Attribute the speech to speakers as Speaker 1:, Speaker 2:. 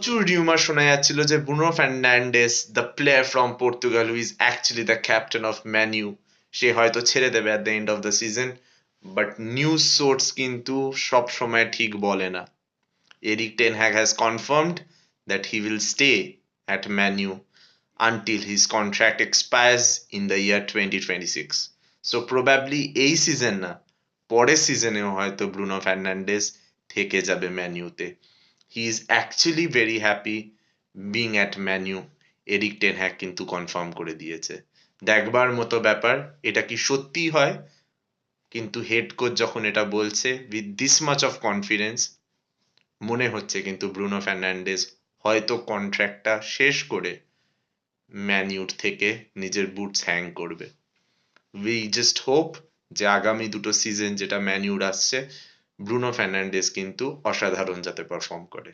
Speaker 1: প্রচুর রিউমার শোনা যাচ্ছিল যে Bruno Fernandes, the player from Portugal who is actually the captain of Man U, সে হয়তো ছেড়ে দেবে at the end of the season. But news source কিন্তু সব সময় ঠিক বলে না। Erik ten Hag has confirmed that he will stay at Man U until his contract expires in the year 2026. So probably এই সিজন না, পরের সিজনেও হয়তো ব্রুনো ফার্নান্ডেস থেকে যাবে ম্যান ইউতে। He is actually very happy being at Man U, Erik ten Hag কিন্তু confirm করে দিয়েছে। দেখবার মতো ব্যাপার এটা কি সত্যি হয়, কিন্তু হেড কোচ যখন এটা বলছে with this much of confidence, মনে হচ্ছে কিন্তু ব্রুনো ফার্নান্ডেস হয়তো কন্ট্রাক্টটা শেষ করে ম্যান ইউর থেকে নিজের বুটস হ্যাং করবে। উই জাস্ট হোপ যে আগামী দুটো সিজন যেটা ম্যান ইউর আসছে, ব্রুনো ফার্নান্ডেস কিন্তু অসাধারণ যাতে পারফর্ম করে।